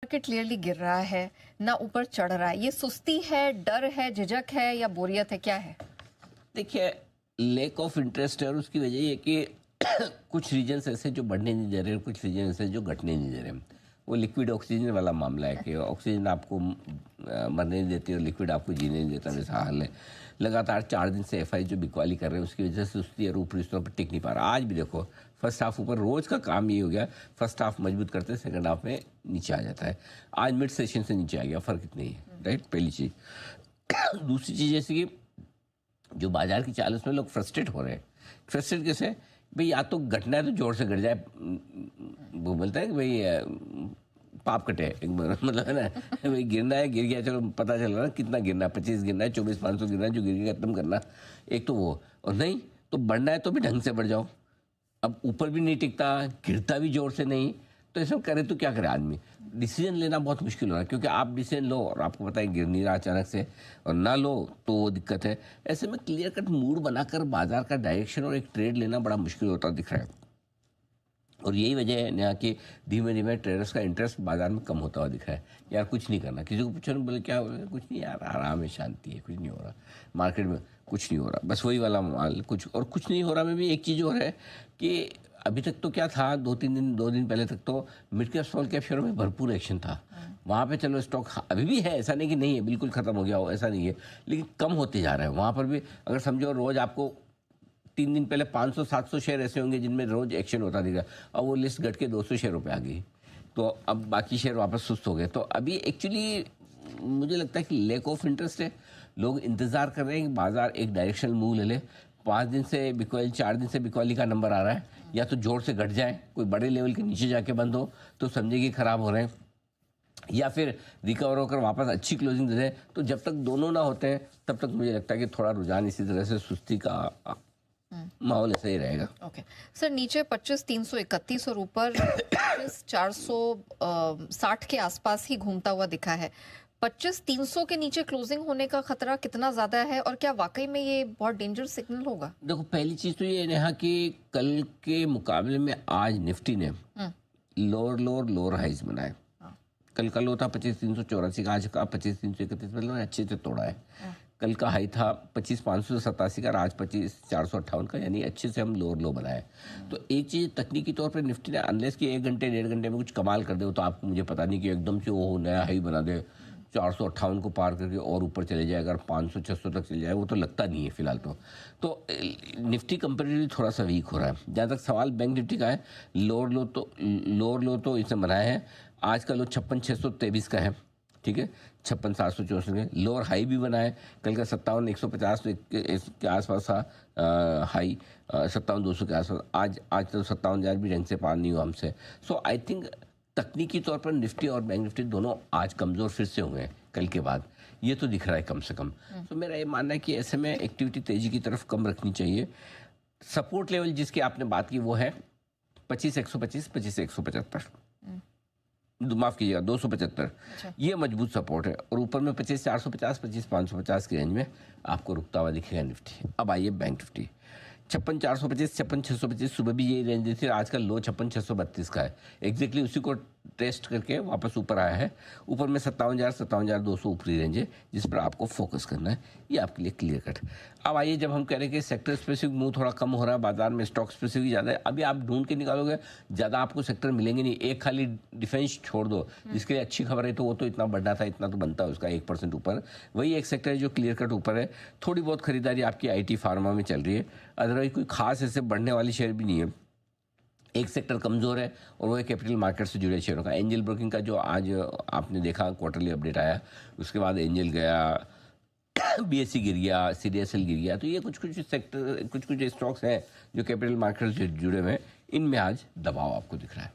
Market clearly गिर रहा है, ना ऊपर चढ़ रहा है। ये सुस्ती है, डर है, झिझक है या बोरियत है, क्या है? देखिए, लैक ऑफ इंटरेस्ट है और उसकी वजह ये है कि कुछ रीजन्स ऐसे जो बढ़ने नहीं दे रहे हैं, कुछ रीजन ऐसे जो घटने नहीं दे रहे हैं। वो लिक्विड ऑक्सीजन वाला मामला है कि ऑक्सीजन आपको मरने नहीं देती और लिक्विड आपको जीने नहीं देता, वैसा हाल है। लगातार 4 दिन से एफआई जो बिकवाली कर रहे हैं उसकी वजह से सुस्ती और ऊपरी स्तरों पर टिक नहीं पा रहा। आज भी देखो फर्स्ट हाफ ऊपर, रोज का काम ये हो गया, फर्स्ट हाफ मजबूत करते हैं, सेकंड हाफ में नीचे आ जाता है। आज मिड सेशन से नीचे आ गया, फर्क इतना ही है, राइट, पहली चीज़। दूसरी चीज़ जैसे कि जो बाजार की चाल है उसमें लोग फ्रस्ट्रेट हो रहे हैं। फ्रस्ट्रेट कैसे? भाई या तो घटना है तो जोर से घट जाए, वो बोलता है कि भाई पाप कटे एक बार, मतलब है ना, भाई गिरना है, गिर गया, चलो पता चल रहा ना कितना गिरना है, 25 गिरना है, 24,500 गिरना है, जो गिर के खत्म करना। एक तो वो, और नहीं तो बढ़ना है तो भी ढंग से बढ़ जाओ। अब ऊपर भी नहीं टिकता, गिरता भी जोर से नहीं, तो ऐसा करे तो क्या करे आदमी? डिसीजन लेना बहुत मुश्किल हो रहा है, क्योंकि आप डिसीजन लो और आपको पता है गिर नहीं रहा अचानक से, और ना लो तो वो दिक्कत है। ऐसे में क्लियर कट मूड बनाकर बाजार का डायरेक्शन और एक ट्रेड लेना बड़ा मुश्किल होता दिख रहा है। और यही वजह है यहाँ कि धीमे धीमे ट्रेडर्स का इंटरेस्ट बाजार में कम होता हुआ दिख रहा है। यार कुछ नहीं करना, किसी को पूछो ना, बोले क्या हो रहा है, कुछ नहीं यार, आराम है, शांति है, कुछ नहीं हो रहा मार्केट में, कुछ नहीं हो रहा, बस वही वाला माल, कुछ और कुछ नहीं हो रहा। में भी एक चीज़ और है कि अभी तक तो क्या था, 2 दिन पहले तक तो मिड कैप स्मॉल कैप शेयरों में भरपूर एक्शन था। वहाँ पे चलो स्टॉक अभी भी है, ऐसा नहीं कि नहीं है, बिल्कुल ख़त्म हो गया हो, ऐसा नहीं है, लेकिन कम होते जा रहे हैं। वहाँ पर भी अगर समझो रोज़ आपको 3 दिन पहले 500-700 शेयर ऐसे होंगे जिनमें रोज एक्शन होता दिखा, अब वो लिस्ट घट के 200 शेयरों पे आ गई, तो अब बाकी शेयर वापस सुस्त हो गए। तो अभी एक्चुअली मुझे लगता है कि लैक ऑफ इंटरेस्ट है, लोग इंतज़ार कर रहे हैं कि बाजार एक डायरेक्शनल मूव ले ले। 5 दिन से बिकवाली, 4 दिन से बिकवाली का नंबर आ रहा है, या तो जोर से घट जाए, कोई बड़े लेवल के नीचे जाके बंद हो तो समझे कि खराब हो रहे हैं, या फिर रिकवर होकर वापस अच्छी क्लोजिंग दे दें। तो जब तक दोनों ना होते हैं तब तक मुझे लगता है कि थोड़ा रुझान इसी तरह से सुस्ती का माहौल ऐसा ही रहेगा। ओके सर, नीचे 25,331 और ऊपर 25,460 के आसपास ही घूमता हुआ दिखा है। 25,300 के नीचे क्लोजिंग होने का खतरा कितना ज्यादा है, और क्या वाकई में ये बहुत डेंजर सिग्नल होगा? देखो, पहली चीज तो ये नेहा कि कल के मुकाबले में आज निफ्टी ने लोअर हाइज बनाए। कल का लो था 25,384 का, आज का 25,331, मतलब अच्छे से तोड़ा है। कल का हाई था 25,587 का, आज 25,458 का, यानी अच्छे से हम लोअर लो बनाए। तो एक चीज़ तकनीकी तौर पे निफ्टी ने, अनलेस कि 1 घंटे 1.5 घंटे में कुछ कमाल कर दे, तो आपको मुझे पता नहीं कि एकदम से वो नया हाई बना दे, 458 को पार करके और ऊपर चले जाए, अगर 500-600 तक चले जाए, वो तो लगता नहीं है फिलहाल। तो निफ्टी कंपेरेटिवली थोड़ा सा वीक हो रहा है। जहाँ तक सवाल बैंक निफ्टी का है, लोअर लो तो इसने बनाया है। आज का लो 56,623 का है, ठीक है, 56,764 में लोअर हाई भी बना है। कल का 57,150 के आसपास था हाई, 57,200 के आसपास। आज तो 57,000 भी ढंग से पार नहीं हुआ हमसे। सो आई थिंक तकनीकी तौर पर निफ्टी और बैंक निफ्टी दोनों आज कमज़ोर फिर से हुए हैं कल के बाद, ये तो दिख रहा है कम से कम। तो मेरा ये मानना है कि ऐसे में एक्टिविटी तेज़ी की तरफ कम रखनी चाहिए। सपोर्ट लेवल जिसकी आपने बात की वो है 25,125, 25,175, माफ कीजिएगा 275। ये मजबूत सपोर्ट है, और ऊपर में 25,450, 25,550 की रेंज में आपको रुकता हुआ दिखेगा निफ्टी। अब आइए बैंक निफ्टी, 56,425, 56,625, सुबह भी यही रेंज दी थी, आज का लो 56,632 का है। एग्जैक्टली उसी को टेस्ट करके वापस ऊपर आया है। ऊपर में 57,000, 57,200 ऊपरी रेंज है जिस पर आपको फोकस करना है, ये आपके लिए क्लियर कट। अब आइए, जब हम कह रहे हैं कि सेक्टर स्पेसिफिक मूव थोड़ा कम हो रहा है बाजार में, स्टॉक स्पेसिफिक ज़्यादा है, अभी आप ढूंढ के निकालोगे ज़्यादा आपको सेक्टर मिलेंगे नहीं। एक खाली डिफेंस छोड़ दो जिसके लिए अच्छी खबर है, तो वो तो इतना बढ़ना था, इतना तो बनता है उसका 1% ऊपर, वही एक सेक्टर है जो क्लियर कट ऊपर है। थोड़ी बहुत खरीदारी आपकी IT फार्मा में चल रही है, अदरवाइज कोई खास ऐसे बढ़ने वाली शेयर भी नहीं है। एक सेक्टर कमज़ोर है और वो है कैपिटल मार्केट से जुड़े शेयरों का। एंजल ब्रोकिंग का जो आज आपने देखा क्वार्टरली अपडेट आया, उसके बाद एंजल गया, BSE गिर गया, CDSL गिर गया। तो ये कुछ सेक्टर, कुछ स्टॉक्स हैं जो कैपिटल मार्केट से जुड़े हुए हैं, इनमें आज दबाव आपको दिख रहा है।